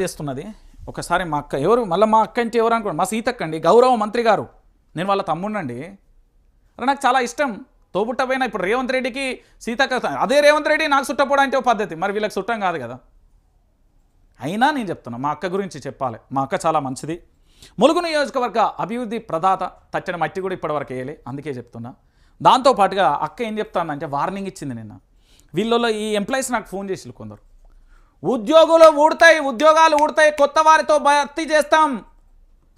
చేస్తున్నది ఒకసారి మా అక్క ఎవరు మళ్ళీ మా అక్క అంటే ఎవరు అనుకోండి, మా సీతక్క అండి, గౌరవ మంత్రి గారు. నేను వాళ్ళ తమ్ముడినండి. నాకు చాలా ఇష్టం. తోబుట్టపోయినా ఇప్పుడు రేవంత్ రెడ్డికి సీతక్క, అదే రేవంత్ రెడ్డి నాకు చుట్టపోవడం అంటే పద్ధతి, మరి వీళ్ళకి చుట్టం కాదు కదా. అయినా నేను చెప్తున్నా, మా అక్క గురించి చెప్పాలి. మా అక్క చాలా మంచిది. ములుగు నియోజకవర్గ అభివృద్ధి ప్రదాత. తచ్చని మట్టి కూడా ఇప్పటివరకు వేయలే, అందుకే చెప్తున్నా. దాంతోపాటుగా అక్క ఏం చెప్తానంటే వార్నింగ్ ఇచ్చింది నిన్న. వీళ్ళలో ఈ ఎంప్లాయీస్ నాకు ఫోన్ చేసి కొందరు, ఉద్యోగాలు ఊడతాయి, కొత్త వారితో భర్తీ చేస్తాం.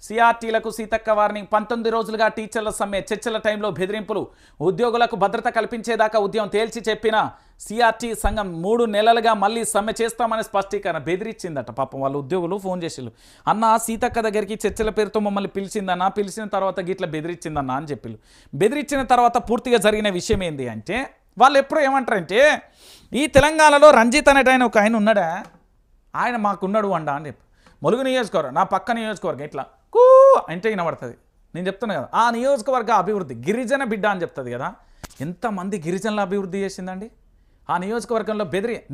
సిఆర్టీలకు సీతక్క వార్నింగ్. 19 రోజులుగా టీచర్ల సమ్మె, చర్చల టైంలో బెదిరింపులు, ఉద్యోగులకు భద్రత కల్పించేదాకా ఉద్యమం తేల్చి చెప్పిన సిఆర్టీ సంఘం 3 నెలలుగా మళ్ళీ సమ్మె చేస్తామని స్పష్టీకరణ. బెదిరించిందట పాపం. వాళ్ళ ఉద్యోగులు ఫోన్ చేసిళ్ళు, అన్న సీతక్క దగ్గరికి చర్చల పేరుతో మమ్మల్ని పిలిచిందన్న, పిలిచిన తర్వాత గిట్ల బెదిరించిందన్న అని చెప్పిళ్ళు. బెదిరించిన తర్వాత పూర్తిగా జరిగిన విషయం ఏంటి అంటే, వాళ్ళు ఎప్పుడు ఏమంటారంటే, ఈ తెలంగాణలో రంజిత్ అనేటైన ఒక ఆయన ఉన్నాడా, ఆయన మాకున్నాడు అండా అని చెప్పి. ములుగు నియోజకవర్గం నా పక్క నియోజకవర్గం ఇట్లా కూ అంటే వినబడుతుంది. నేను చెప్తున్నా కదా, ఆ నియోజకవర్గ అభివృద్ధి గిరిజన బిడ్డ అని చెప్తుంది కదా. ఎంతమంది గిరిజనుల అభివృద్ధి చేసిందండి ఆ నియోజకవర్గంలో.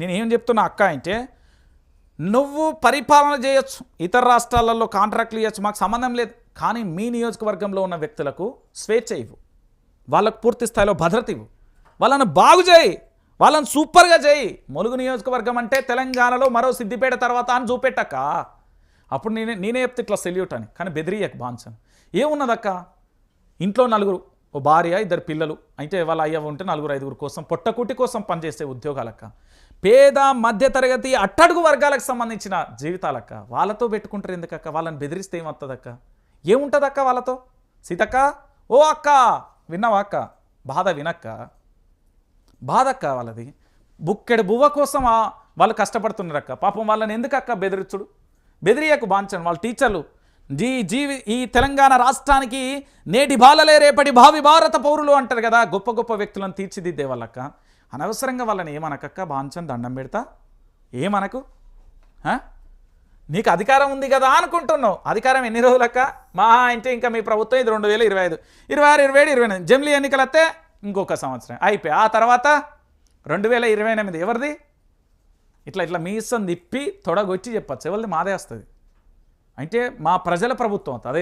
నేను ఏం చెప్తున్నా అక్క అంటే, నువ్వు పరిపాలన చేయొచ్చు, ఇతర రాష్ట్రాలలో కాంట్రాక్ట్లు ఇవ్వచ్చు, మాకు సంబంధం లేదు. కానీ మీ నియోజకవర్గంలో ఉన్న వ్యక్తులకు స్వేచ్ఛ ఇవ్వు, వాళ్ళకు పూర్తి స్థాయిలో భద్రత ఇవ్వు, వాళ్ళను బాగు చేయి, వాళ్ళని సూపర్గా చేయి. ములుగు నియోజకవర్గం అంటే తెలంగాణలో మరో సిద్దిపేట తర్వాత అని చూపెట్టక్క. అప్పుడు నేనే చెప్తే ఇట్లా సెల్యూట్ అని. కానీ బెదిరియకు బాన్సన్. ఏమున్నదక్క, ఇంట్లో నలుగురు, ఓ భార్య 2 పిల్లలు, అయితే వాళ్ళ అయ్య ఉంటే 4-5 కోసం పొట్టకూటి కోసం పనిచేసే ఉద్యోగాలక్క. పేద మధ్యతరగతి అట్టడుగు వర్గాలకు సంబంధించిన జీవితాలక్క. వాళ్ళతో పెట్టుకుంటారు ఎందుకక్క? వాళ్ళని బెదిరిస్తే ఏమవుతుందక్క? ఏముంటుందక్క వాళ్ళతో? సీతక్క, ఓ అక్క విన్నావా అక్క? బాధ వినక్క, బాధక్క వాళ్ళది. బుక్కెడు బువ్వ కోసం వాళ్ళు కష్టపడుతున్నారక్క. పాపం వాళ్ళని ఎందుకక్క బెదిరించుడు? బెదిరియకు బాంచను. వాళ్ళ టీచర్లు ఈ తెలంగాణ రాష్ట్రానికి నేటి బాలలే రేపటి భావి భారత పౌరులు అంటారు కదా. గొప్ప గొప్ప వ్యక్తులను తీర్చిదిద్దే వాళ్ళక్క. అనవసరంగా వాళ్ళని ఏమనకక్క బాంచను, దండం పెడతా. ఏమనకు, నీకు అధికారం ఉంది కదా అనుకుంటున్నావు. అధికారం ఎన్ని రోజులక్క? మహా అంటే ఇంకా మీ ప్రభుత్వం ఇది 2025, 26, 27, 28 జమిలీ ఎన్నికలు వస్తే ఇంకొక సంవత్సరం అయిపోయి. ఆ తర్వాత 2028 ఎవరిది? ఇట్లా మీ ఇష్టం తిప్పి తొడగొచ్చి చెప్పచ్చు. ఎవరిది? మాదే వస్తుంది. అంటే మా ప్రజల ప్రభుత్వం అవుతుంది. అదే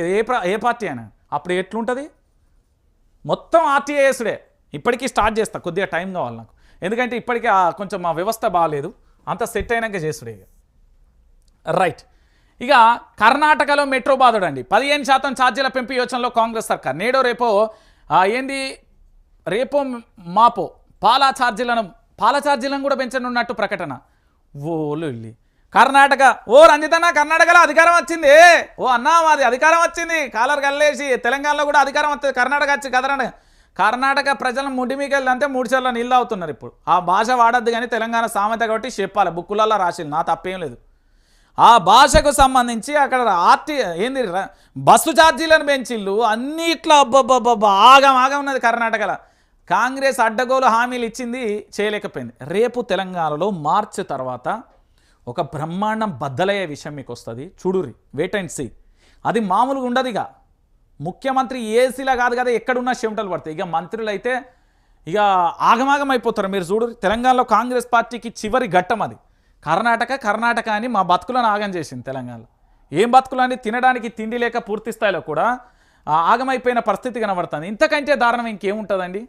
ఏ పార్టీ అయినా. అప్పుడు ఎట్లుంటుంది? మొత్తం ఆర్టీఐఎస్డే. ఇప్పటికీ స్టార్ట్ చేస్తా, కొద్దిగా టైం కావాలి నాకు. ఎందుకంటే ఇప్పటికీ కొంచెం మా వ్యవస్థ బాగాలేదు, అంత సెట్ అయినాక చేసుడే. రైట్. ఇక కర్ణాటకలో మెట్రో బాధుడండి. 15% ఛార్జీల పెంపు యోచనలో కాంగ్రెస్ సర్కార్. నేడో రేపో రేపో మాపో పాల ఛార్జీలను కూడా పెంచనున్నట్టు ప్రకటన. ఓలు ఇల్లి కర్ణాటక. ఓ రంజితన్న, కర్ణాటకలో అధికారం వచ్చింది. ఓ అన్నా, మాది అధికారం వచ్చింది. కాలర్ కల్లేసి తెలంగాణలో కూడా అధికారం వస్తుంది. కర్ణాటక వచ్చి కదరండి. కర్ణాటక ప్రజలను ముడి మీకు వెళ్ళంటే 3 సార్లు నీళ్ళు అవుతున్నారు. ఇప్పుడు ఆ భాష వాడద్దు కానీ తెలంగాణ సామెత కాబట్టి చెప్పాలి. బుక్కులలో రాసి నా తప్పేం లేదు. ఆ భాషకు సంబంధించి అక్కడ బస్సు ఛార్జీలను పెంచిళ్ళు అన్ని ఇట్లా ఆగం ఉన్నది. కర్ణాటకలో కాంగ్రెస్ అడ్డగోలు హామీలు ఇచ్చింది, చేయలేకపోయింది. రేపు తెలంగాణలో మార్చి తర్వాత ఒక బ్రహ్మాండం బద్దలయ్యే విషయం మీకు వస్తుంది. చూడురి, వెయిట్ అండ్ సీ. అది మామూలుగా ఉండదు. ఇక ముఖ్యమంత్రి ఏసీలా కాదు కదా, ఎక్కడున్నా చెమటలు పడతాయి. ఇక మంత్రులు అయితే ఇక ఆగమాగం అయిపోతారు. మీరు చూడు, తెలంగాణలో కాంగ్రెస్ పార్టీకి చివరి ఘట్టం అది. కర్ణాటక అని మా బతుకులను ఆగం చేసింది తెలంగాణలో. ఏం బతుకులని? తినడానికి తిండి లేక పూర్తి స్థాయిలో కూడా ఆగమైపోయిన పరిస్థితి కనబడుతుంది. ఇంతకంటే దారుణం ఇంకేముంటుందండి?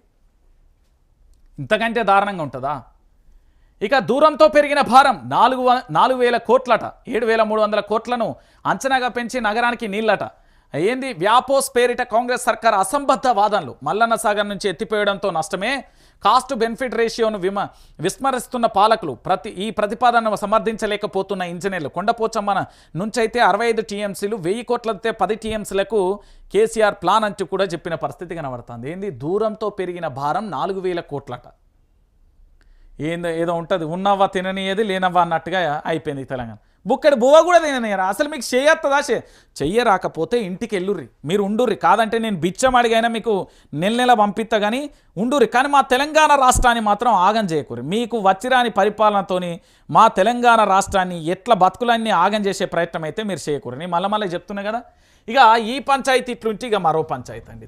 ఇంతకంటే దారుణంగా ఉంటుందా? ఇక దూరంతో పెరిగిన భారం 4,000 కోట్లట. 7,300 కోట్లను అంచనాగా పెంచి నగరానికి నీళ్ళట. వ్యాపోస్ పేరిట కాంగ్రెస్ సర్కార్ అసంబద్ధ వాదనలు. మల్లన్న సాగర్ నుంచి ఎత్తిపోయడంతో నష్టమే, కాస్ట్ బెనిఫిట్ రేషియోను విస్మరిస్తున్న పాలకులు, ఈ ప్రతిపాదనను సమర్థించలేకపోతున్న ఇంజనీర్లు. కొండపోచమ్మన నుంచైతే 65 టీఎంసీలు, 1000 కోట్లతో 10 టీఎంసీలకు కేసీఆర్ ప్లాన్ అంటూ కూడా చెప్పిన పరిస్థితి కనబడుతుంది. దూరంతో పెరిగిన భారం 4,000 కోట్లట. ఏదో ఉంటుంది, ఉన్నవ్వ తిననియది, లేనవ్వ అన్నట్టుగా అయిపోయింది తెలంగాణ. బుక్కడి బువ్వ కూడా తిననియరా? అసలు మీకు చేయొస్తుందా? చెయ్యరాకపోతే ఇంటికి వెళ్ళుర్రి, మీరు ఉండుర్రి. కాదంటే నేను బిచ్చం అడిగైనా మీకు నెల పంపిస్తా కానీ ఉండుర్రి. కానీ మా తెలంగాణ రాష్ట్రాన్ని మాత్రం ఆగం చేయకూరి. మీకు వచ్చిరాని పరిపాలనతోని మా తెలంగాణ రాష్ట్రాన్ని ఎట్లా బతుకులన్నీ ఆగం చేసే ప్రయత్నం అయితే మీరు చేయకూరి. నేను మళ్ళీ చెప్తున్నా కదా. ఇక ఈ పంచాయతీ ఇట్లుంటే ఇక మరో పంచాయతీ అండి.